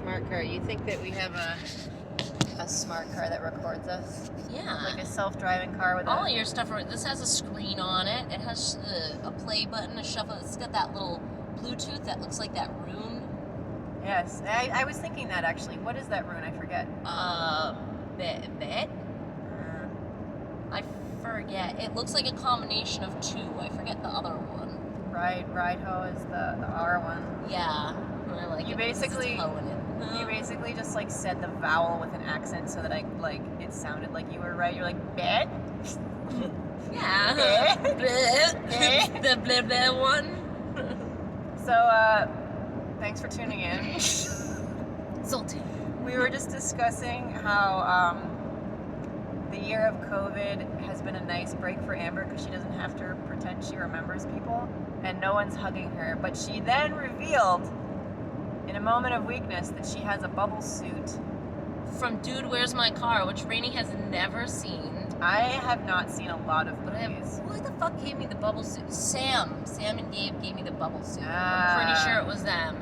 smart car. You think that we have a smart car that records us? Yeah. Like a self-driving car with all your stuff. This has a screen on it. It has a play button, a shuffle. It's got that little Bluetooth that looks like that rune. Yes, I was thinking that actually. What is that rune? I forget. Bet? I forget. It looks like a combination of two. I forget the other one. Ride ho is the R one. Yeah. I like you it. Basically, you basically just like said the vowel with an accent so that it sounded like you were right. You're like, bet? Yeah. Bet? The blah blah one. So, thanks for tuning in. Salty. We were just discussing how the year of COVID has been a nice break for Amber because she doesn't have to pretend she remembers people and no one's hugging her. But she then revealed in a moment of weakness that she has a bubble suit. From Dude, Where's My Car, which Rainey has never seen. I have not seen a lot of movies. Who the fuck gave me the bubble suit? Sam and Gabe gave me the bubble suit. I'm pretty sure it was them.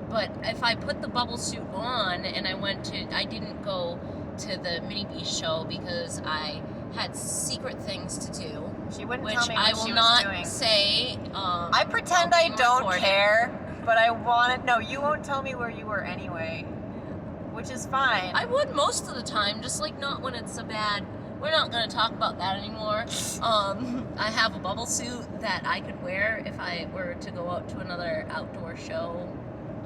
But if I put the bubble suit on and I didn't go to the Mini Beast show because I had secret things to do. She wouldn't which tell me what I will she was not doing. Say. I pretend I don't care, but I want it. No, you won't tell me where you were anyway, which is fine. I would most of the time, just like not when it's so bad. We're not going to talk about that anymore. I have a bubble suit that I could wear if I were to go out to another outdoor show.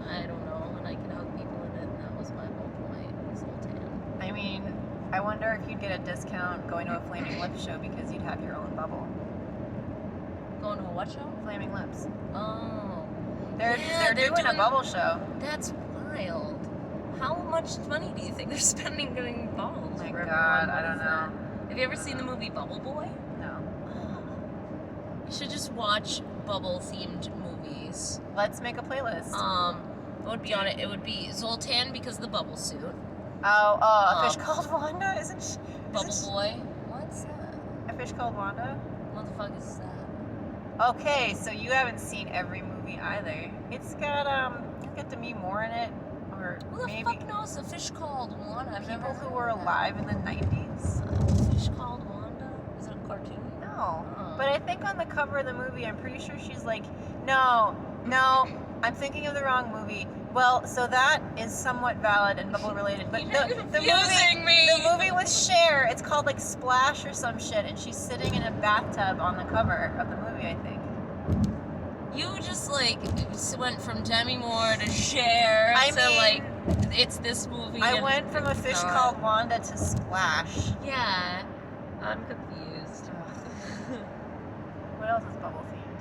I don't know, and I can hug people in it, and that was my whole point. Sultan. I mean, I wonder if you'd get a discount going to a Flaming Lips show because you'd have your own bubble. Going to a what show? Flaming Lips. Oh. They're doing a bubble show. That's wild. How much money do you think they're spending getting bubbles? Oh my for God, everyone? I don't know. Have you ever seen the movie Bubble Boy? No. You should just watch bubble-themed movies. Let's make a playlist. What would be on it? It would be Zoltan because of the bubble suit. A fish called Wanda, isn't she? Bubble Boy. What's that? A fish called Wanda? What the fuck is that? Okay, so you haven't seen every movie either. It's got Demi Moore in it, or Who the maybe fuck knows a fish called Wanda? I've never people who heard were of that. alive in the 90s. A fish called Wanda? Is it a cartoon? No. Oh. But I think on the cover of the movie, I'm pretty sure she's like, no, I'm thinking of the wrong movie. Well, so that is somewhat valid and bubble related. But the movie with Cher, it's called like Splash or some shit, and she's sitting in a bathtub on the cover of the movie, I think. You just like went from Demi Moore to Cher like it's this movie. I went from a fish called Wanda to Splash. Yeah, I'm confused. What else is bubble themed?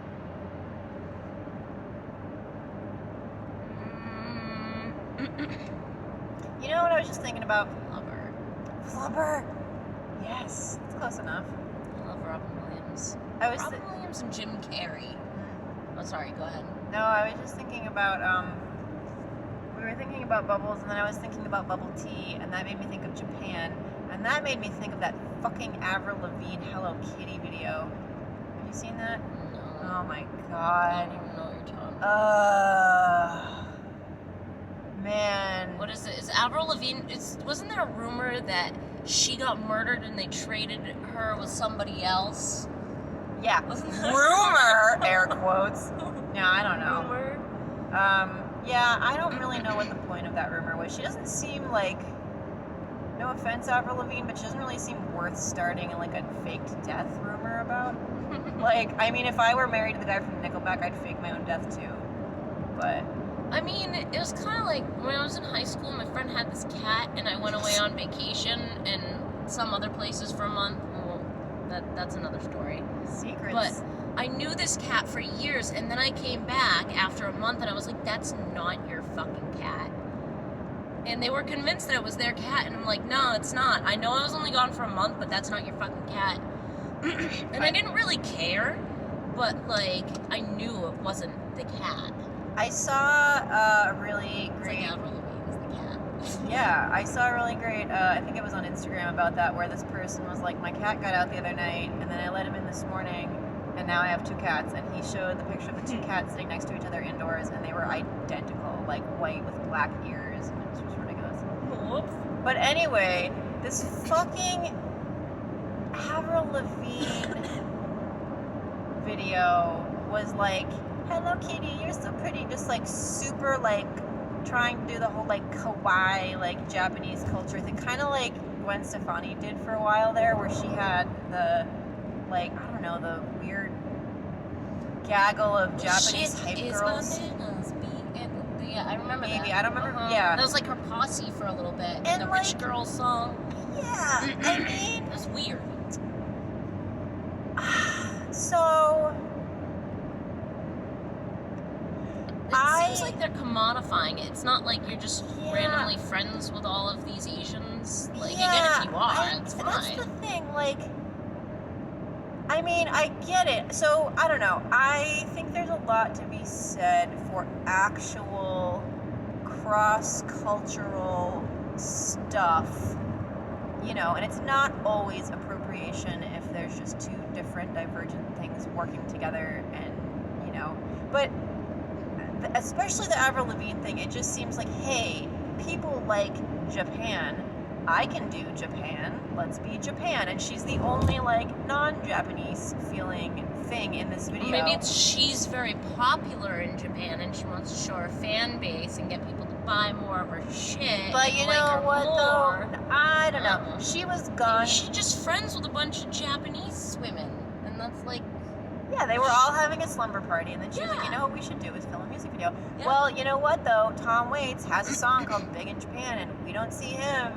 You know what I was just thinking about? Flubber. Yes, it's close enough. I love Robin Williams. Robin Williams and Jim Carrey. Oh, sorry. Go ahead. No, I was just thinking about we were thinking about bubbles, and then I was thinking about bubble tea, and that made me think of Japan, and that made me think of that fucking Avril Lavigne Hello Kitty video. Have you seen that? No. Oh my I God. don't even know what you're talking about. Man. What is it? Is Avril Lavigne? Wasn't there a rumor that she got murdered and they traded her with somebody else? Yeah. Wasn't that Rumor, air quotes. No, I don't know. Rumor? Yeah, I don't really know what the point of that rumor was. She doesn't seem like, no offense, Avril Lavigne, but she doesn't really seem worth starting like a faked death rumor about. Like, I mean, if I were married to the guy from Nickelback, I'd fake my own death too. But I mean, it was kind of like when I was in high school, my friend had this cat, and I went away on vacation in some other places for a month. Well, that's another story. Secrets. But I knew this cat for years, and then I came back after a month, and I was like, that's not your fucking cat. And they were convinced that it was their cat, and I'm like, no, it's not. I know I was only gone for a month, but that's not your fucking cat. And I didn't really care, but, like, I knew it wasn't the cat. I saw a really great... It's like Avril Lavigne is the cat. Yeah, I saw a really great, I think it was on Instagram about that, where this person was like, my cat got out the other night, and then I let him in this morning, and now I have two cats. And he showed the picture of the two cats sitting next to each other indoors, and they were identical. like white with black ears, and it was just ridiculous. Whoops. But anyway, this fucking Avril Lavigne video was like, "Hello Kitty, you're so pretty," just like super like trying to do the whole like kawaii like Japanese culture thing, kind of like Gwen Stefani did for a while there, where she had the like, I don't know, the weird gaggle of Japanese hype girls. Yeah, I remember Maybe, that. I don't remember. Yeah, that was like her posse for a little bit. And the like, Rich Girl song. Yeah, I mean, it was weird. So it seems like they're commodifying it. It's not like you're just Yeah. randomly friends with all of these Asians. Like, Yeah, again, if you are, it's That's fine. the thing, like, I mean, I get it. So, I don't know. I think there's a lot to be said for actual cross-cultural stuff, you know, and it's not always appropriation if there's just two different divergent things working together, and, you know, but especially the Avril Lavigne thing, it just seems like, hey, people like Japan. I can do Japan. Let's be Japan. And she's the only like non-Japanese feeling thing in this video. Maybe it's she's very popular in Japan and she wants to show her fan base and get people to buy more of her shit. But you know what though? I don't know. She was gone. Maybe she's just friends with a bunch of Japanese women, and that's like. Yeah, they were all having a slumber party, and then she was like, Yeah. you know what we should do is film a music video. Yeah. Well, you know what though? Tom Waits has a song called Big in Japan, and we don't see him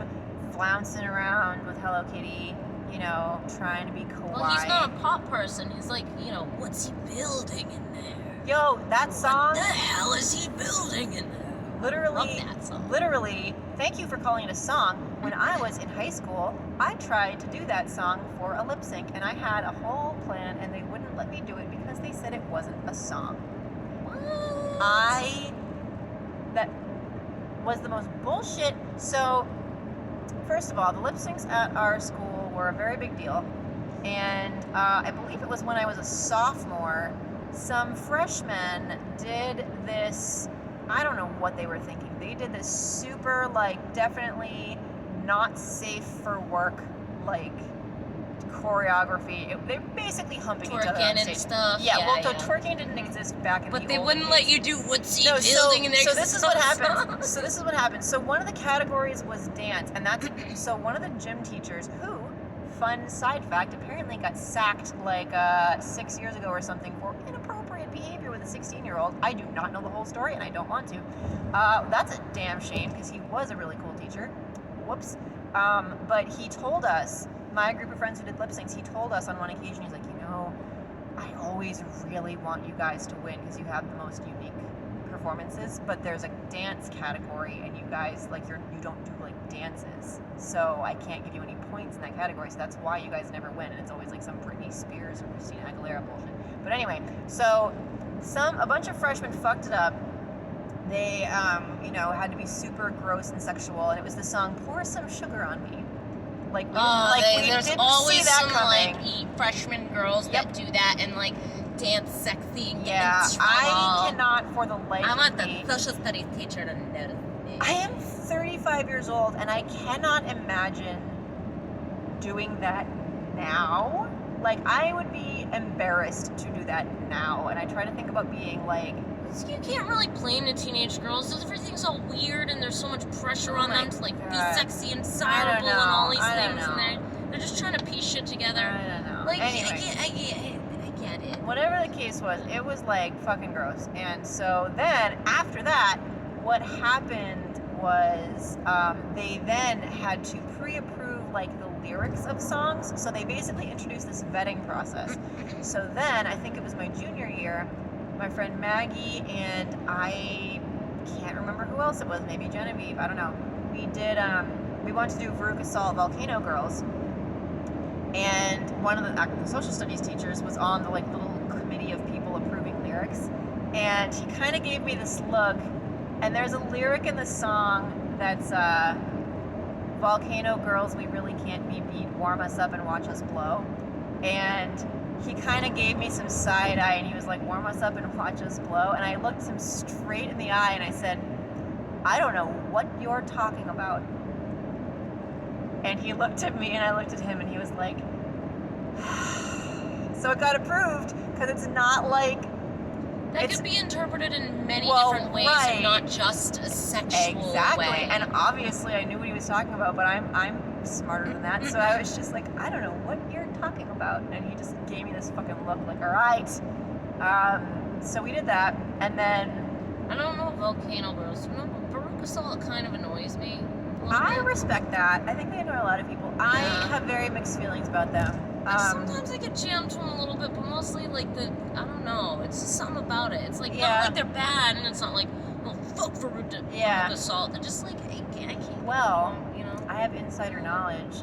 flouncing around with Hello Kitty, you know, trying to be kawaii. Well, he's not a pop person. He's like, you know, what's he building in there? Yo, that song. What the hell is he building in there? Literally, Love that song. literally, thank you for calling it a song. When I was in high school, I tried to do that song for a lip sync, and I had a whole plan, and they wouldn't let me do it because they said it wasn't a song. What? That was the most bullshit. So, first of all, the lip syncs at our school were a very big deal, and I believe it was when I was a sophomore, some freshmen did this. I don't know what they were thinking. They did this super, like, definitely not safe for work, like, choreography. They're basically humping each other on Twerking stage. and stuff. Yeah, well, yeah. twerking didn't exist back in But the they old wouldn't days. let you do what's he No, building in there. so 'cause this it's is what not a happened. song. So this is what happened. So one of the categories was dance, and that's so one of the gym teachers who, fun side fact, apparently got sacked like 6 years ago or something for inappropriate behavior with a 16-year-old. I do not know the whole story, and I don't want to. That's a damn shame because he was a really cool teacher. Whoops. But he told us, my group of friends who did lip syncs, he told us on one occasion, he's like, you know, I always really want you guys to win because you have the most unique performances, but there's a dance category and you guys, like, you don't do like dances, so I can't give you any points in that category, so that's why you guys never win, and it's always like some Britney Spears or Christina Aguilera bullshit. But anyway, so a bunch of freshmen fucked it up. They you know, had to be super gross and sexual, and it was the song Pour Some Sugar on Me. Like, we There's didn't always see that some coming. like freshman girls that do that and like dance sexy and get Yeah, in trouble. I cannot for the life I want of the me. social studies teacher to notice me. I am 35 years old, and I cannot imagine doing that now. Like, I would be embarrassed to do that now, and I try to think about being like, You can't really blame the teenage girls. Everything's all weird and there's so much pressure on them to like be God. sexy and I don't desirable know. and all these I don't things, know. and they're just trying to piece shit together. I don't know. Like, Anyway. I get it. Whatever the case was, it was like fucking gross. And so then after that, what happened was they then had to pre-approve like the lyrics of songs. So they basically introduced this vetting process. So then I think it was my junior year, my friend Maggie and I can't remember who else it was, maybe Genevieve, I don't know. We did we wanted to do Veruca Salt Volcano Girls. And one of the social studies teachers was on the like little committee of people approving lyrics, and he kind of gave me this look, and there's a lyric in the song that's Volcano Girls, we really can't be beat, warm us up and watch us blow. And he kind of gave me some side eye, and he was like, warm us up and watch us blow. And I looked him straight in the eye and I said, I don't know what you're talking about. And he looked at me and I looked at him and he was like, so it got approved because it's not like... That could be interpreted in many different ways and not just a sexual way. And obviously I knew what he was talking about, but I'm smarter than that. So I was just like, I don't know what you're talking about. And he just gave me this fucking look like, all right. So we did that. And then... I don't know Volcano Girls. You know, Veruca Salt kind of annoys me. I respect that. I think they annoy a lot of people. Yeah. I have very mixed feelings about them. Sometimes I get jammed to them a little bit, but mostly like I don't know, it's just something about it. It's like, not like they're bad, and it's not like, oh, fuck Veruca Salt. They're just like, I can't. Well, you know, I have insider knowledge.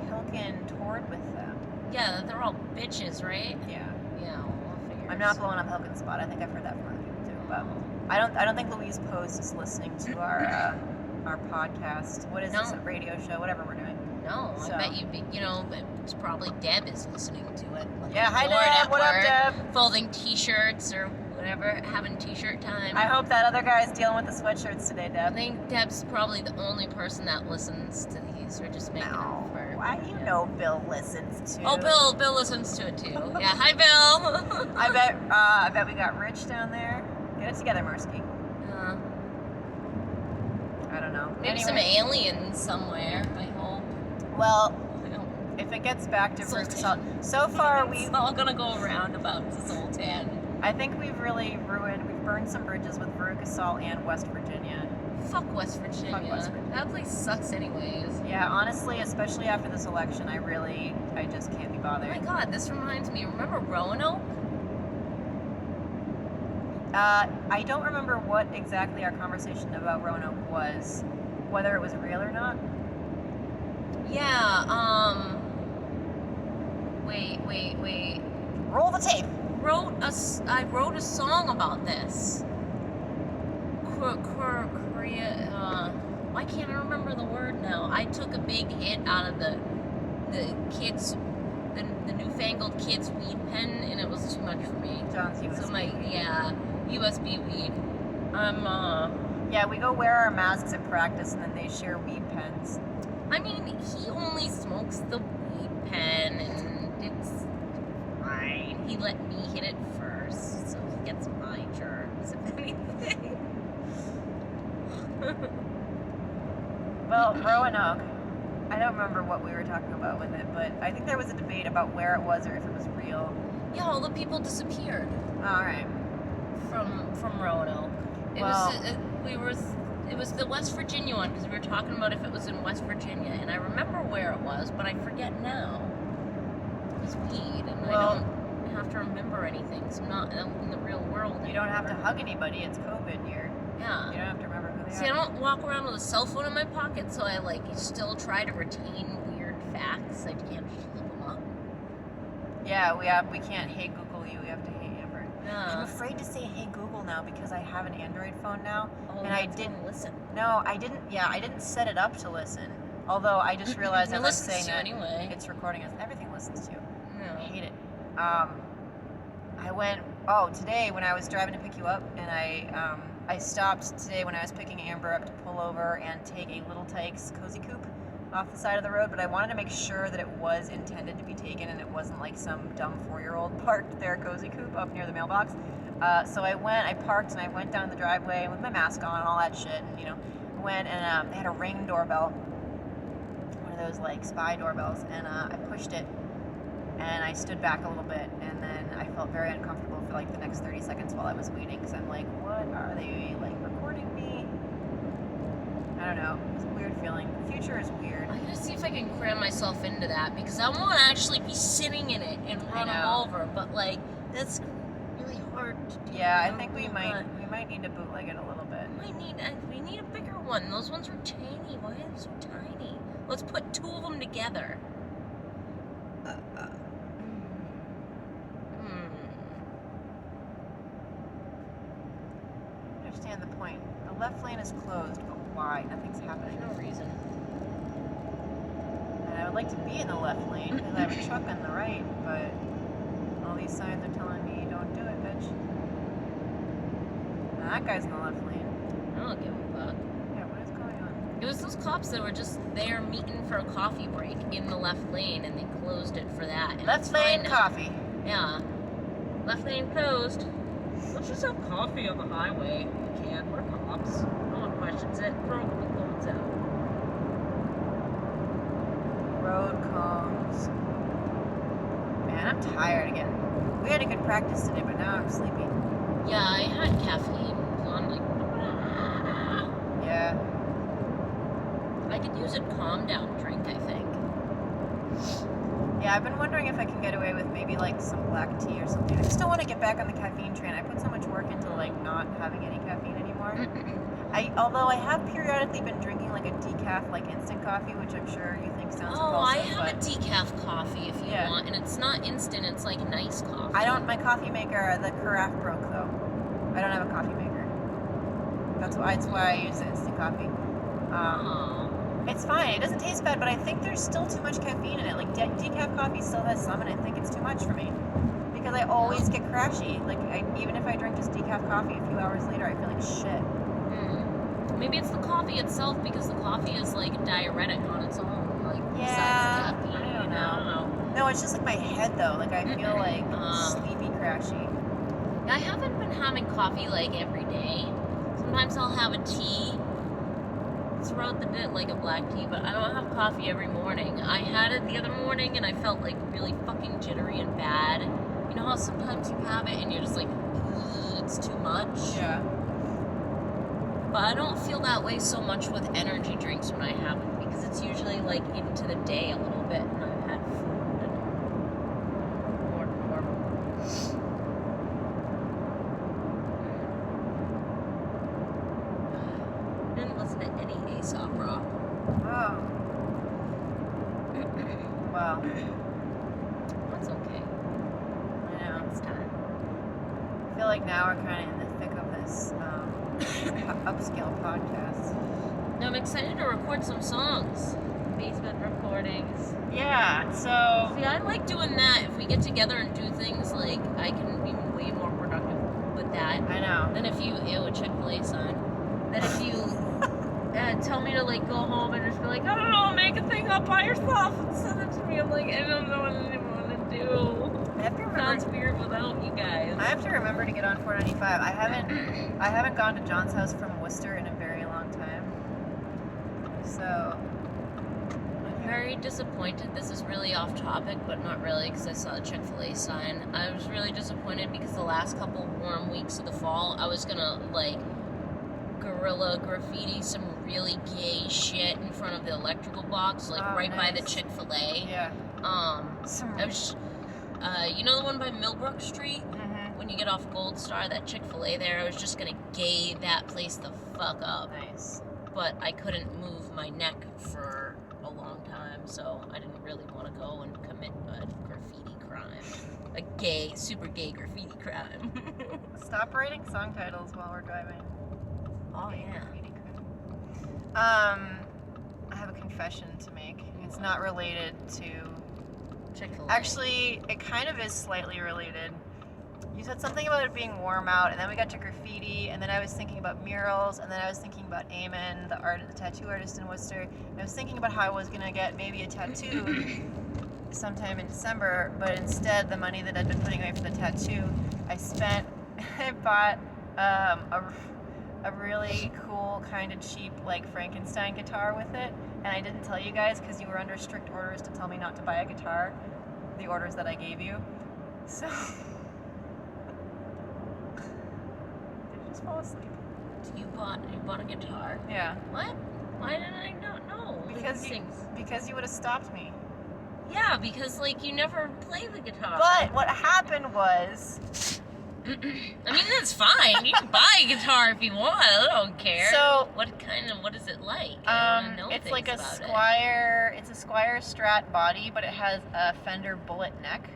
Hilton toured with them. Yeah, they're all bitches, right? Yeah. Yeah, well, I figured. I'm not blowing up Hilton's spot. I think I've heard that from other people too, but I don't think Louise Post is listening to our podcast. What is this, a radio show, whatever we're doing? No, so. I bet it's probably Deb is listening to it. Like yeah, hi Deb, what up Deb? Folding t-shirts or whatever, having t-shirt time. I hope that other guy's dealing with the sweatshirts today, Deb. I think Deb's probably the only person that listens to these. We're just making up for... Why do you know Bill listens to? Oh, Bill listens to it too. Yeah, hi Bill! I bet we got Rich down there. Get it together, Mursky. I don't know. Maybe some aliens somewhere, I hope. Well, if it gets back to Veruca Salt, so far it's all gonna go around about Zoltan. I think we've burned some bridges with Veruca Salt and West Virginia. Fuck West Virginia. Fuck West Virginia. That place sucks anyways. Yeah, honestly, especially after this election, I just can't be bothered. Oh my god, this reminds me, remember Roanoke? I don't remember what exactly our conversation about Roanoke was, whether it was real or not. Yeah, wait. Roll the tape. I wrote a song about this. Why can't I remember the word now? I took a big hit out of the kids, the newfangled kids weed pen, and it was too much for me. John's USB. So USB weed. Yeah, we go wear our masks at practice, and then they share weed pens. I mean, he only smokes the weed pen, and it's fine. He let me hit it first, so he gets my germs, if anything. Well, Roanoke, I don't remember what we were talking about with it, but I think there was a debate about where it was or if it was real. Yeah, all the people disappeared. All right. From Roanoke. It was the West Virginia one, because we were talking about if it was in West Virginia, and I remember where it was, but I forget now. It's weed, and I don't have to remember anything, so I'm not in the real world anymore. You don't have to hug anybody, it's COVID year. Yeah. You don't have to remember who they are. See, I don't walk around with a cell phone in my pocket, so I still try to retain weird facts. I can't just look them up. Yeah, we can't hey Google you, we have to hey Amber. Yeah. I'm afraid to say hey Google now because I have an Android phone now. Oh, and I didn't listen. No, I didn't. Yeah, I didn't set it up to listen. Although I just realized as I'm saying that anyway. It's recording us. Everything listens to. No. I hate it. Today when I was driving to pick you up, and I stopped today when I was picking Amber up to pull over and take a Little Tykes cozy coupe off the side of the road, but I wanted to make sure that it was intended to be taken and it wasn't like some dumb 4-year-old parked their cozy coupe up near the mailbox. So I parked and I went down the driveway with my mask on and all that shit, and went and they had a Ring doorbell, one of those like spy doorbells, and I pushed it and I stood back a little bit, and then I felt very uncomfortable for like the next 30 seconds while I was waiting, because I'm like, what are they like recording me? I don't know. It was a weird feeling. The future is weird. I'm gonna see if I can cram myself into that, because I want to actually be sitting in it and run them over, but like that's really hard to do. Yeah, I think we might need to bootleg it a little bit. We need a bigger one. Those ones are tiny. Why are they so tiny? Let's put 2 of them together. I understand the point. The left lane is closed, but why? Nothing's happening. No reason. And I would like to be in the left lane because I have a truck on the right, but all these signs are telling me don't do it, bitch. Now that guy's in the left lane. Oh, don't give a fuck. Yeah, what is going on? It was those cops that were just there meeting for a coffee break in the left lane, and they closed it for that. And Left lane coffee. Yeah. Left lane closed. Let's just have coffee on the highway. We can. We're cops. No one questions it. Throw the phones out. Road cones. Man, I'm tired again. We had a good practice today, but now I'm sleepy. Yeah, I had caffeine, so I'm like, Yeah. I could use a calm down drink, I think. Yeah, I've been wondering if I can get away with maybe like some black tea or something. I just don't want to get back on the caffeine train. I put so much work into like not having any caffeine anymore. Although I have periodically been drinking like a decaf, like instant coffee, which I'm sure you think sounds I repulsive, have a decaf coffee if you Yeah. want, and it's not instant, it's like nice coffee. I don't. My coffee maker, the carafe broke though. I don't have a coffee maker. That's why I use the instant coffee. It's fine. It doesn't taste bad, but I think there's still too much caffeine in it. Like decaf coffee still has some, and I think it's too much for me because I always get crashy. Like even if I drink just decaf coffee, a few hours later I feel like shit. Maybe it's the coffee itself, because the coffee is like diuretic on its own. Like Yeah, besides caffeine. I don't know. I don't know. No, it's just like my head though. Like I feel like sleepy, crashy. I haven't been having coffee like every day. Sometimes I'll have a tea throughout the day, like a black tea, but I don't have coffee every morning. I had it the other morning and I felt like really fucking jittery and bad. You know how sometimes you have it and you're just like, it's too much? Yeah. But I don't feel that way so much with energy drinks when I have it, because it's usually like into the day a little bit and I've had food and more normal. Didn't listen to any Aesop rock. Oh. Well. That's okay. I know. It's time. I feel like now we're kind of in the thick of this upscale podcast. No, I'm excited to record some songs. Basement recordings. Yeah, so... See, I like doing that. If we get together and do things, like, I can be way more productive with that. I know. Than if you, a Chick-fil-A sign. Than if you tell me to, like, go home and just be like, I don't know, make a thing up by yourself and send it to me. I'm like, I don't know what I want to do. I have to remember... Sounds weird without you guys. I have to remember to get on 495. I haven't gone to John's house from Worcester in a very long time. So... I'm very disappointed. This is really off topic, but not really, because I saw the Chick-fil-A sign. I was really disappointed because the last couple warm weeks of the fall, I was gonna, like, guerrilla graffiti some really gay shit in front of the electrical box, like right by the Chick-fil-A. Yeah. I was, you know the one by Millbrook Street? Mm-hmm. When you get off Gold Star, that Chick-fil-A there, I was just gonna gay that place the fuck up. Nice. But I couldn't move my neck for a long time, so I didn't really want to go and commit a graffiti crime. A gay, super gay graffiti crime. Stop writing song titles while we're driving. Oh, Gay yeah. graffiti crime. I have a confession to make. It's not related to... Chick-fil-A. Actually, it kind of is slightly related. You said something about it being warm out, and then we got to graffiti, and then I was thinking about murals, and then I was thinking about Eamon, the tattoo artist in Worcester, and I was thinking about how I was going to get maybe a tattoo sometime in December, but instead the money that I'd been putting away for the tattoo, I bought a really cool, kind of cheap, like Frankenstein guitar with it, and I didn't tell you guys because you were under strict orders to tell me not to buy a guitar, the orders that I gave you, so... Fall asleep. You bought a guitar? Yeah. What? Why did I not know? Because you would have stopped me. Yeah, because like you never play the guitar. But what happened was... I mean, that's fine. You can buy a guitar if you want. I don't care. So... What is it like? I wanna know it's things like a about Squire... It's a Squire Strat body, but it has a Fender bullet neck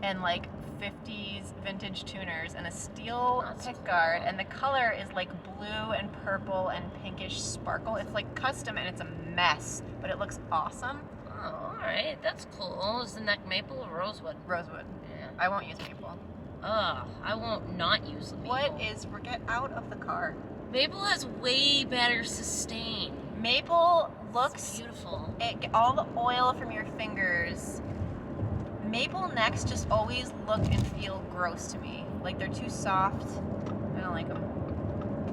and like 50s vintage tuners and a steel pickguard, and the color is like blue and purple and pinkish sparkle. It's like custom and it's a mess, but it looks awesome. Oh, alright, that's cool. Is the neck maple or rosewood? Rosewood. Yeah. I won't use maple. Ugh, I won't not use the maple. Get out of the car. Maple has way better sustain. Maple It's looks beautiful. all the oil from your fingers. Maple necks just always look and feel gross to me. Like they're too soft. I don't like them.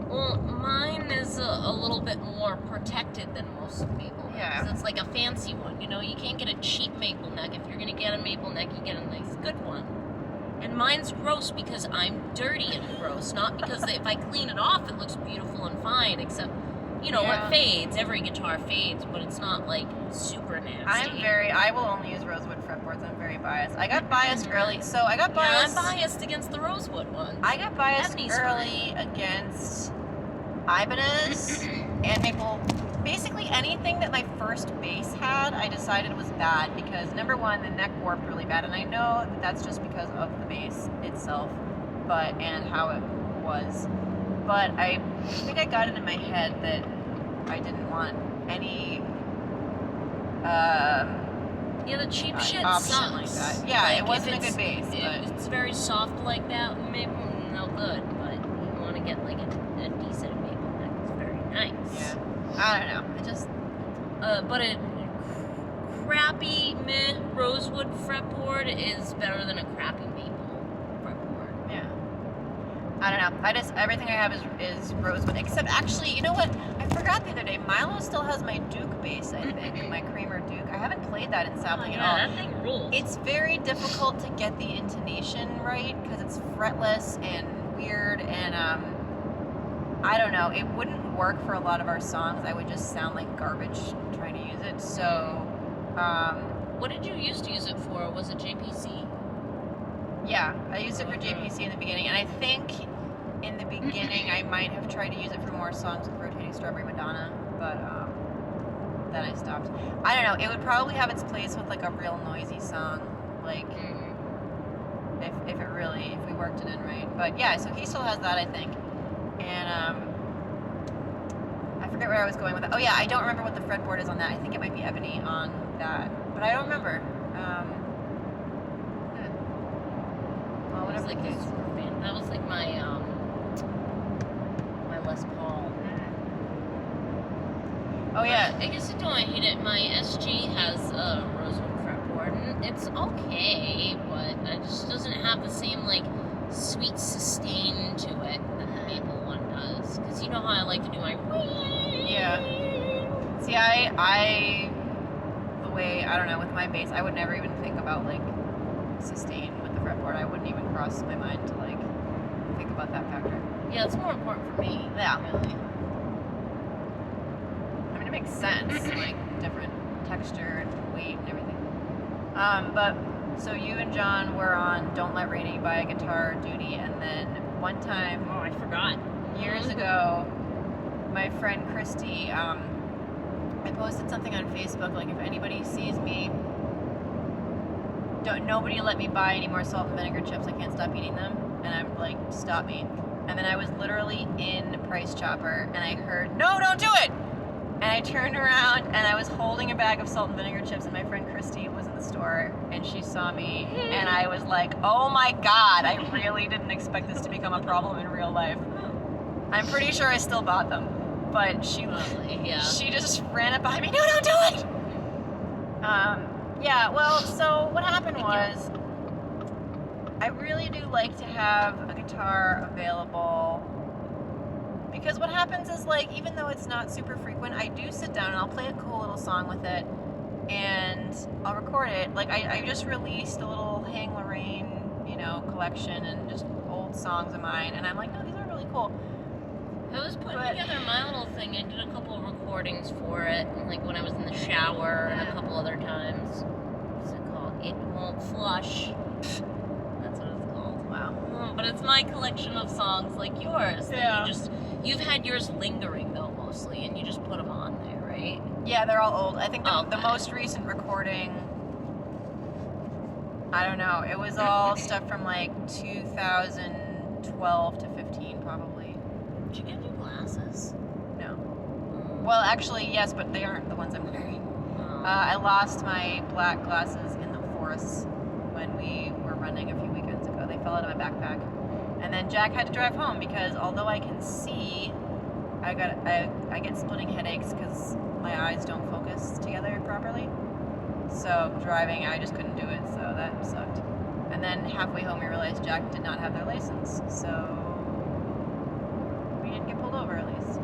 Well, mine is a little bit more protected than most maple necks. Yeah. It's like a fancy one. You know, you can't get a cheap maple neck. If you're gonna get a maple neck, you get a nice good one. And mine's gross because I'm dirty and gross, not because if I clean it off, it looks beautiful and fine. Except, you know, Yeah. it fades. Every guitar fades, but it's not like super nasty. I will only use rosewood fretboards. I'm very biased. I got biased early, so I got biased. Yeah, I'm biased against the rosewood one. I got biased Ebony's early against Ibanez and maple. Basically anything that my first bass had, I decided was bad because number one, the neck warped really bad, and I know that that's just because of the bass itself, and how it was. But I think I got it in my head that I didn't want any Yeah, the cheap shit option sucks. like that. Yeah, Like, it wasn't if a good bass, If but it's very soft like that, maybe no good. But you want to get like a decent maple neck. It's very nice. yeah, I don't know. It just But a crappy meh rosewood fretboard is better than a crappy maple fretboard. yeah. I don't know. Everything I have is rosewood. Except actually, you know what? I forgot the other day. Milo still has my Duke bass, I think, my Kramer Duke. I haven't played that in Sapling at all. That thing rules. It's very difficult to get the intonation right because it's fretless and weird, and I don't know. It wouldn't work for a lot of our songs. I would just sound like garbage trying to use it. So, What did you used to use it for? Was it JPC? yeah, I used it for JPC in the beginning, and I think in the beginning I might have tried to use it for more songs with Rotating Strawberry Madonna, but then I stopped. I don't know. It would probably have its place with like a real noisy song, like if we worked it in right. But yeah, so he still has that, I think, and I forget where I was going with that. Oh yeah, I don't remember what the fretboard is on that. I think it might be ebony on that, but I don't remember. Well, That was whatever like the a case. super fan. That was like my Les Paul. Oh yeah, I guess I don't hate it. My SG has a rosewood fretboard, and it's okay, but it just doesn't have the same like sweet sustain to it that the maple one does. Because you know how I like to do my yeah. See, the way, I don't know, with my bass, I would never even think about like sustain with the fretboard. I wouldn't even cross my mind to like think about that factor. Yeah, it's more important for me. Yeah. Really. I mean, it makes sense, like different texture and weight and everything. But so you and John were on Don't Let Rainy buy a guitar duty, and then one time Oh, I forgot. years ago, my friend Christy, I posted something on Facebook like, if anybody sees me, nobody let me buy any more salt and vinegar chips. I can't stop eating them. And I'm like, stop me. And then I was literally in Price Chopper, and I heard, no, don't do it! And I turned around, and I was holding a bag of salt and vinegar chips, and my friend Christy was in the store, and she saw me, and I was like, oh my god, I really didn't expect this to become a problem in real life. I'm pretty sure I still bought them, but she just ran up behind me, no, don't do it! Yeah, well, so what happened was, I really do like to have a guitar available, because what happens is, like, even though it's not super frequent, I do sit down and I'll play a cool little song with it, and I'll record it. Like, I just released a little Hang Lorraine, collection, and just old songs of mine, and I'm like, no, these are really cool. I was putting together my little thing. I did a couple of recordings for it, like when I was in the shower and a couple other times. What's it called? It Won't Flush. That's what it's called. Wow. But it's my collection of songs like yours. Yeah. You've had yours lingering though mostly, and you just put them on there, right? Yeah, they're all old. I think the Okay. most recent recording, I don't know, it was all stuff from like 2012 to 15 probably. Did you get new glasses? No. Well, actually, yes, but they aren't the ones I'm wearing. Oh. I lost my black glasses in the forest when we were running a few weekends ago. They fell out of my backpack. And then Jack had to drive home because although I can see I get splitting headaches because my eyes don't focus together properly. So driving, I just couldn't do it, so that sucked. And then halfway home, we realized Jack did not have their license, so we didn't get pulled over at least.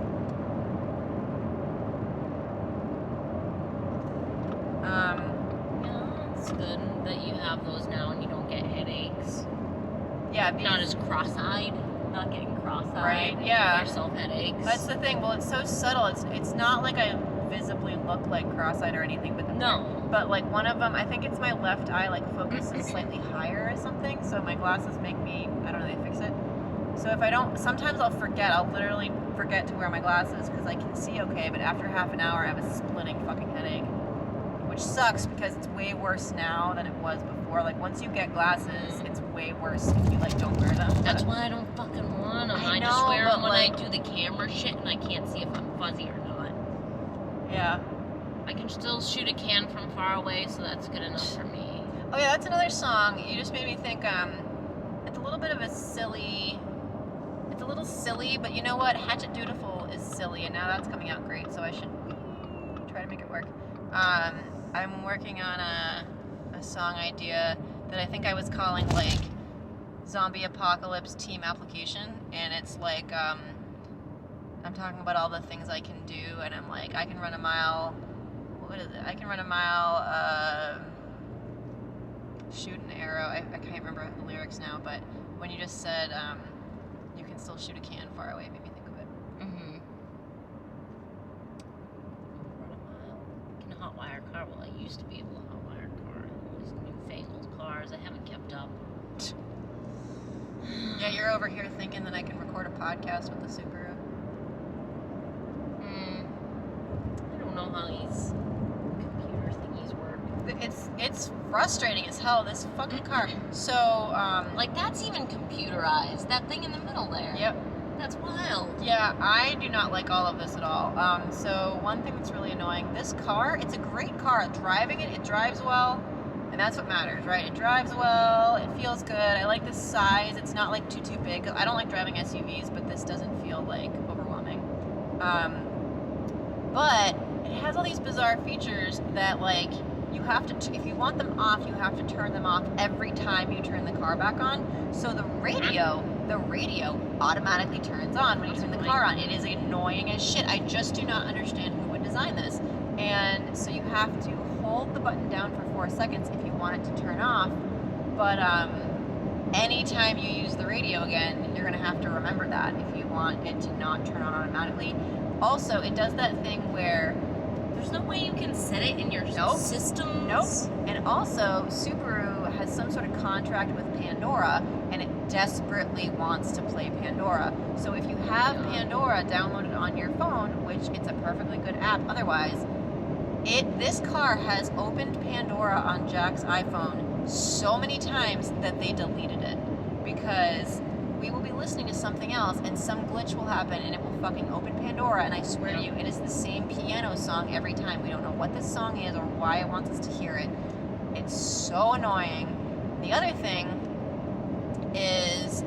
Yeah, it's good that you have those now and you don't get headaches. Yeah, Not as cross-eyed. Not getting cross-eyed. Right, and yeah. giving yourself headaches. That's the thing. Well, it's so subtle. It's not like I visibly look like cross-eyed or anything, but But like one of them, I think it's my left eye, like focuses slightly higher or something. So my glasses make me, I don't know, they fix it. So if I don't, sometimes I'll forget. I'll literally forget to wear my glasses because I can see okay. But after half an hour, I have a splitting fucking headache, which sucks because it's way worse now than it was before. Like once you get glasses, it's way worse if you like don't wear them. That's why I don't fucking want them. I just wear them when I do the camera shit and I can't see if I'm fuzzy or not. Yeah. I can still shoot a can from far away, so that's good enough for me. Oh yeah, that's another song. You just made me think, it's a little bit of a silly, it's a little silly, but you know what? Hatchet Dutiful is silly, and now that's coming out great, so I should try to make it work. I'm working on a song idea that I think I was calling, like, Zombie Apocalypse Team Application, and it's like, I'm talking about all the things I can do, and I'm like, I can run a mile. What is it? I can run a mile, shoot an arrow. I can't remember the lyrics now, but when you just said, you can still shoot a can far away, it made me think of it. Mm-hmm. Run a mile. Can hotwire a car? Well, I used to be able to hotwire a car. These newfangled cars, I haven't kept up. Yeah, you're over here thinking that I can record a podcast with the Subaru. I don't know how these computer thingies work. It's frustrating as hell, this fucking car. So, like, that's even computerized. That thing in the middle there. Yep. That's wild. Yeah, I do not like all of this at all. So one thing that's really annoying, this car, it's a great car. Driving it, it drives well, and that's what matters, right? It drives well, it feels good. I like the size. It's not like too big. I don't like driving SUVs, but this doesn't feel like overwhelming. But it has all these bizarre features that, like, you have to, if you want them off, you have to turn them off every time you turn the car back on. So the radio automatically turns on when you turn the car on. It is annoying as shit. I just do not understand who would design this. And so you have to hold the button down for 4 seconds if you want it to turn off. But anytime you use the radio again, you're gonna have to remember that if you want it to not turn on automatically. Also, it does that thing where there's no way you can set it in your system. Nope. And also, Subaru has some sort of contract with Pandora, and it desperately wants to play Pandora. So if you have Pandora downloaded on your phone, which it's a perfectly good app otherwise, this car has opened Pandora on Jack's iPhone so many times that they deleted it. Because we will be listening to something else and some glitch will happen and it will fucking open Pandora, and I swear to you, it is the same piano song every time. We don't know what this song is or why it wants us to hear it. It's so annoying. The other thing is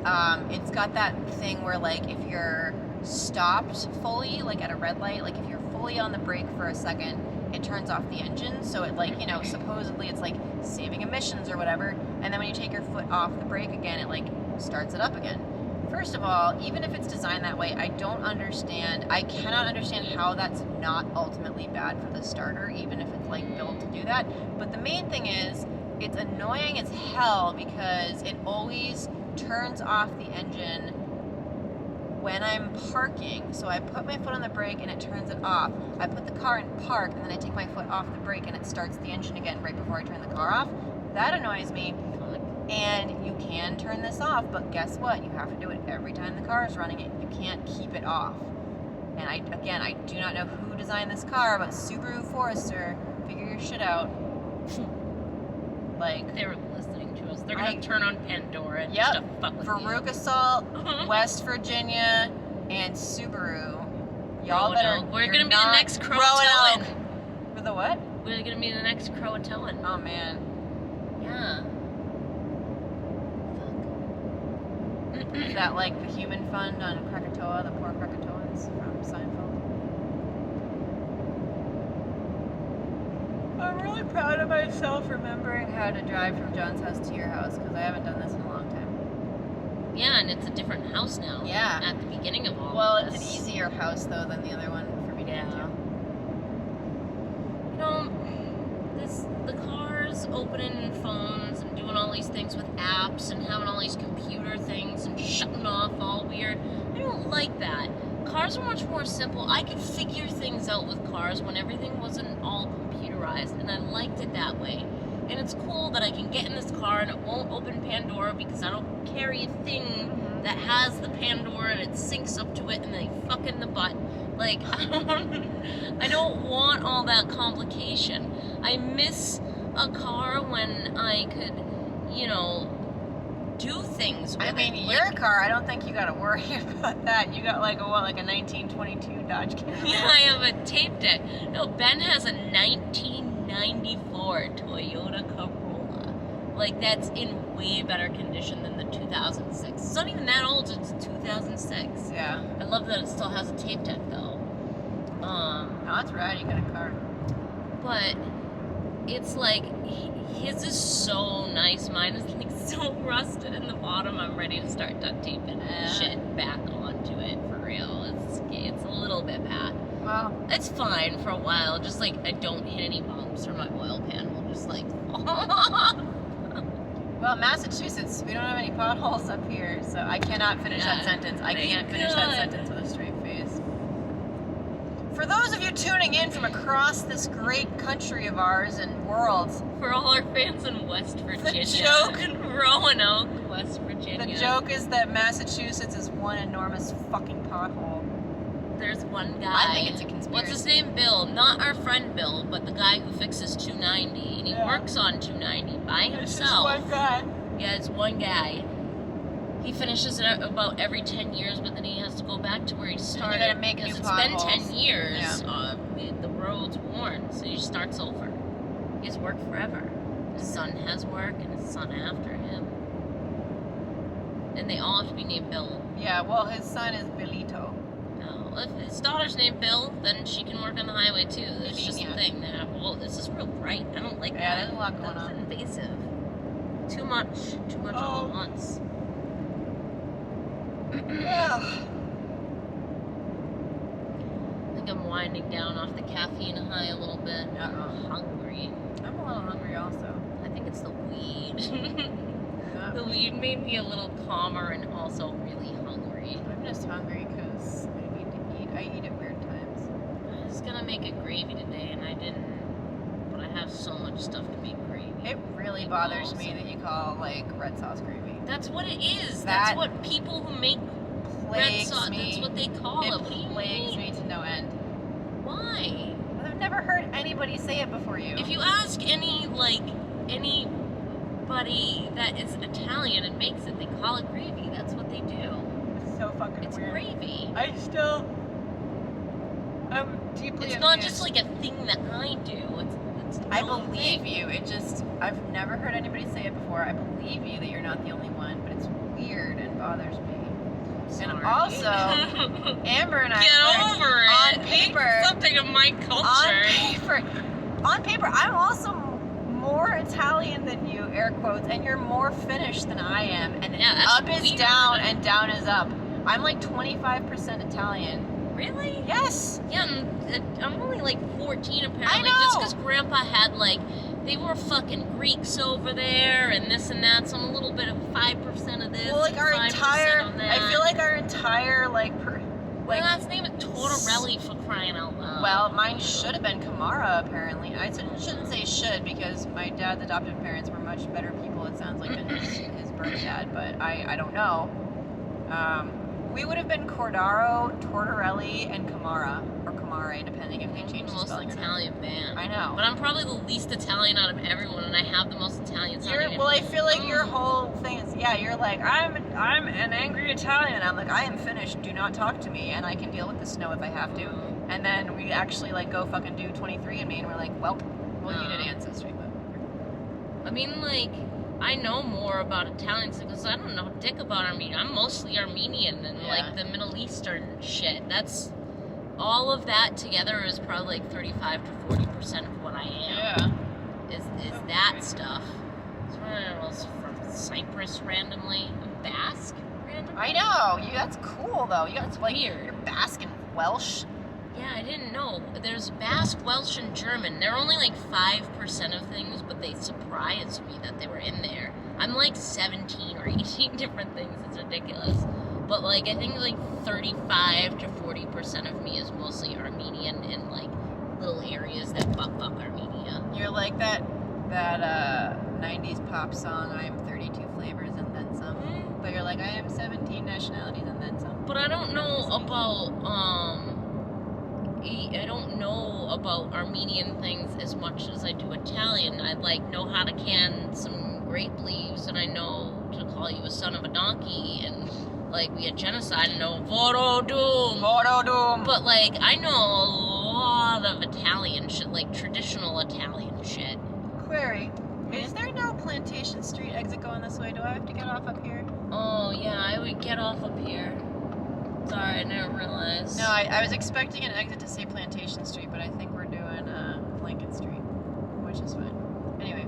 it's got that thing where, like, if you're stopped fully, like at a red light, like if you're fully on the brake for a second, it turns off the engine. So it, like, you know, supposedly it's like saving emissions or whatever, and then when you take your foot off the brake again, it like starts it up again. First of all, even if it's designed that way, I cannot understand how that's not ultimately bad for the starter, even if it's like built to do that. But the main thing is, it's annoying as hell because it always turns off the engine when I'm parking. So I put my foot on the brake and it turns it off. I put the car in park and then I take my foot off the brake and it starts the engine again right before I turn the car off. That annoys me. And you can turn this off, but guess what? You have to do it every time the car is running it. You can't keep it off. And I do not know who designed this car, but Subaru Forester, figure your shit out. Like, they were listening to us. They're gonna turn on Pandora just to fuck with Veruca Salt, West Virginia, and Subaru. Y'all better. We're gonna be the next Croatoan. With the what? We're gonna be the next Croatoan. Oh man. Yeah. Is that like the human fund on Krakatoa, the poor Krakatoans? Jones from Seinfeld. I'm really proud of myself remembering how to drive from John's house to your house because I haven't done this in a long time. Yeah, and it's a different house now. Yeah. At the beginning of all Well, of it's this. an easier house though than the other one for me to get to. You know, the cars opening phones and doing all these things with apps and having all these computer things and shutting off all weird. I don't like that. Cars are much more simple. I could figure things out with cars when everything wasn't all computerized, and I liked it that way. And it's cool that I can get in this car and it won't open Pandora because I don't carry a thing that has the Pandora and it syncs up to it and they fuck in the butt. Like, I don't want all that complication. I miss a car when I could, you know, do things with I mean, it. your car, I don't think you gotta worry about that. You got like a 1922 Dodge Caravan. Yeah, I have a tape deck. No, Ben has a 1994 Toyota Corolla. Like, that's in way better condition than the 2006. It's not even that old, it's 2006. Yeah. I love that it still has a tape deck, though. No, that's rad. You got a car. But it's like, his is so nice. Mine is like so rusted in the bottom. I'm ready to start duct taping shit back onto it for real. It's a little bit bad. Well, It's fine for a while. Just like I don't hit any bumps or my oil pan will just like. well, Massachusetts, we don't have any potholes up here, so I cannot finish that sentence. I can't finish that sentence with a straight face. For those of you tuning in from across this great country of ours and world, For all our fans in West Virginia. joke- In Roanoke, West Virginia. the joke is that Massachusetts is one enormous fucking pothole. There's one guy. I think it's a conspiracy. What's his name? Bill. Not our friend Bill, but the guy who fixes 290. And he Yeah. works on 290 by It's just himself. one guy. Yeah, it's one guy. He finishes it about every 10 years, but then he has to go back to where he started. gotta make because new it's been potholes. 10 years. Yeah. The road's worn, so he starts over. He has work forever. His son has work, and his son after him. And they all have to be named Bill. Yeah, well, his son is Bilito. No, if his daughter's named Bill, then she can work on the highway too. That's just the Yeah. thing. That, whoa, this is real bright. I don't like Yeah, that. there's a lot going That's on. invasive. Too much all at once. Yeah. I think I'm winding down off the caffeine high a little bit. I'm hungry. I'm a little hungry also. I think it's the weed. Yeah. The weed made me a little calmer and also really hungry. I'm just hungry because I need to eat. I eat at weird times. I was gonna make a gravy today and I didn't. But I have so much stuff to make gravy. It really bothers me that you call like red sauce gravy. That's what it is. That That's what people who make red Plagues sauce. me. That's what they call it. What do you plagues mean? me to no end. Why? I've never heard anybody say it before you. If you ask anybody that is Italian and makes it, they call it gravy. That's what they do. It's so fucking It's weird. gravy. I'm deeply It's not just like a thing that I do. It's I no believe thing. you. It just, I've never heard anybody say it before. I believe you that you're not the only one, but it's weird and bothers me. Sorry. And also, Amber and I Get over it. on paper, Something of my culture. on paper, I'm also more Italian than you, air quotes, and you're more Finnish than I am. And Yeah, that's up is weird. down and down is up. I'm like 25% Italian. Really? Yes. Yeah, I'm only like 14 apparently. I know. Just because Grandpa had like, they were fucking Greeks over there and this and that, so I'm a little bit of 5% of this. Well, like and our 5% entire, of that. I feel like our entire Well, that's name it Tortorelli for crying out loud. well, mine should have been Kamara apparently. I shouldn't say should because my dad's adoptive parents were much better people. It sounds like than his birth dad, but I don't know. We would have been Cordaro, Tortorelli, and Kamara, or Kamare, depending if they changed the most spelling or not. Italian band. I know. But I'm probably the least Italian out of everyone, and I have the most Italian sounding. Well, I feel like your whole thing is, yeah, you're like, I'm an angry Italian. I'm like, I am Finnish. Do not talk to me, and I can deal with the snow if I have to. And then we actually like go fucking do 23andMe, and we're like, well, you did Ancestry, but I mean, like, I know more about Italians because I don't know dick about Armenia. I'm mostly Armenian and like the Middle Eastern shit. That's all of that together is probably like 35 to 40% of what I am. Yeah. Is that stuff? I was from Cyprus randomly, Basque randomly. I know. That's cool though. That's like weird. You're Basque and Welsh. Yeah, I didn't know. There's Basque, Welsh, and German. They're only like 5% of things, but they surprised me that they were in there. I'm like 17 or 18 different things. It's ridiculous. But like, I think like 35 to 40% of me is mostly Armenian in like little areas that fuck Armenia. You're like that 90s pop song, I am 32 flavors and then some. Mm-hmm. But you're like, I am 17 nationalities and then some. But I don't know about Armenian things as much as I do Italian. I like know how to can some grape leaves, and I know to call you a son of a donkey, and like we had genocide, and know Vorodum. But like I know a lot of Italian shit, like traditional Italian shit. Query. Is there no Plantation Street exit going this way? Do I have to get off up here? Oh yeah, I would get off up here. Sorry, I didn't realize. No, I was expecting an exit to say Plantation Street, but I think we're doing Lincoln Street, which is fine. Anyway.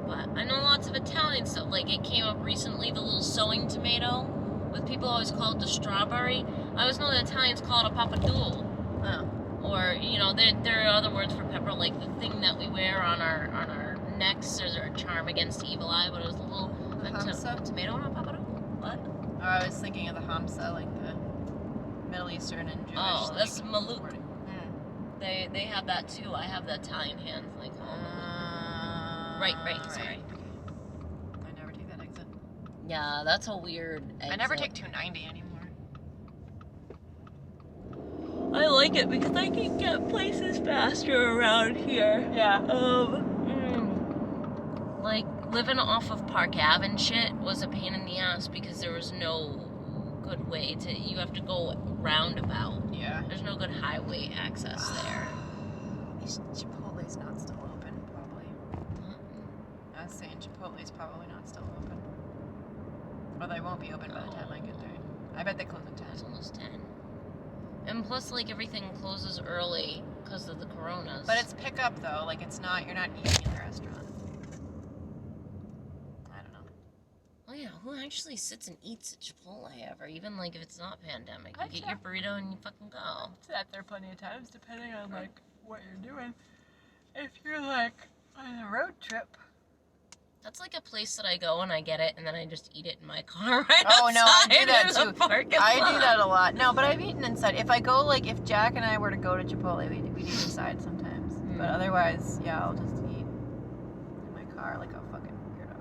But I know lots of Italian stuff. Like, it came up recently, the little sewing tomato, with people always call it the strawberry. I always know that Italians call it a papadoule. Oh. Or, you know, there are other words for pepper, like the thing that we wear on our necks as our charm against evil eye, but it was a little tomato on a papadoule. What? Oh, I was thinking of the hamsa, like the Middle Eastern and Jewish. Oh, like, that's maluk. They have that too. I have the Italian hands, like right, sorry. I never take that exit. Yeah, that's a weird exit. I never take 290 anymore. I like it because I can get places faster around here. Yeah. Like living off of Park Ave and shit was a pain in the ass because there was no good way to. You have to go roundabout. Yeah. There's no good highway access there. Chipotle's not still open, probably. I was saying Chipotle's probably not still open. Or they won't be open by the time I get there. I bet they close at 10. It's almost 10. And plus, like, everything closes early because of the coronas. But it's pickup, though. Like, it's not, you're not eating in the restaurant. I don't know. Oh, yeah. Who actually sits and eats at Chipotle ever? Even, like, if it's not pandemic. I You get your burrito and you fucking go. I've sat there plenty of times, depending on, like, what you're doing. If you're, like, on a road trip. That's like a place that I go and I get it and then I just eat it in my car right Oh, no, I do that, outside too. in the parking I lot. do that a lot. No, but I've eaten inside. If I go, like, if Jack and I were to go to Chipotle, we'd eat inside sometimes. But otherwise, yeah, I'll just eat in my car like a fucking weirdo.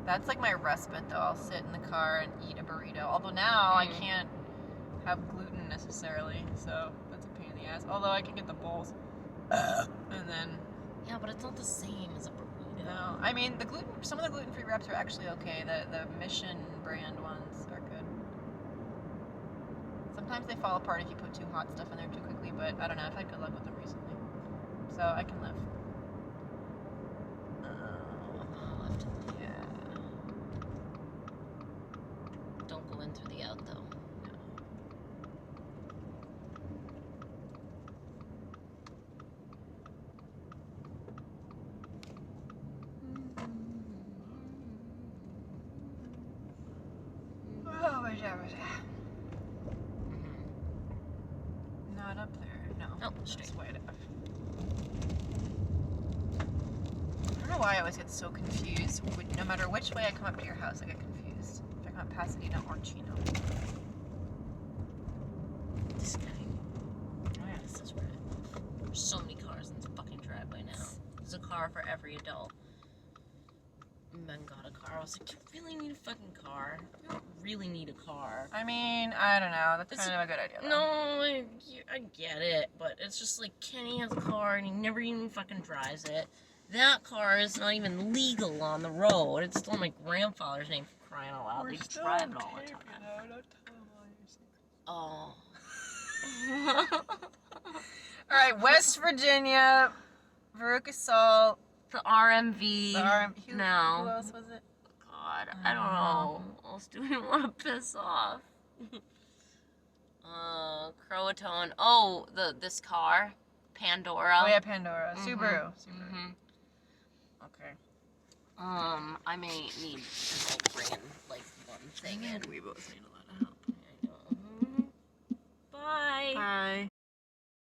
That's like my respite, though. I'll sit in the car and eat a burrito. Although now I can't have gluten necessarily, so that's a pain in the ass. Although I can get the bowls. And then... Yeah, but it's not the same as a burrito. No, I mean, some of the gluten-free wraps are actually okay. The Mission brand ones are good. Sometimes they fall apart if you put too hot stuff in there too quickly, but I don't know. I've had good luck with them recently. So I can live. Yeah. Don't go in through the out, though. Not up there. No. Oh, straight. Just way up. I don't know why I always get so confused. No matter which way I come up to your house, I get confused. If I come up Pasadena or Chino. This guy. Oh yeah, this is where there's so many cars in this fucking driveway now. There's a car for every adult. Men got a car. I was like, do you really need a fucking car? You don't really need a car. I mean, I don't know. That's kind of a good idea, though. No, I get it, but it's just like Kenny has a car and he never even fucking drives it. That car is not even legal on the road. It's still my grandfather's name, for crying out loud. They drive it all the time. Oh. All right, West Virginia, Veruca Salt, The RMV. The RM. No. Who else was it? God, I don't know. What else do we want to piss off? Croatoan. Oh, this car, Pandora. Oh yeah, Pandora. Subaru. Mm-hmm. Okay. I may need to like bring in like one thing in. We both need a lot of help. Bye. Bye.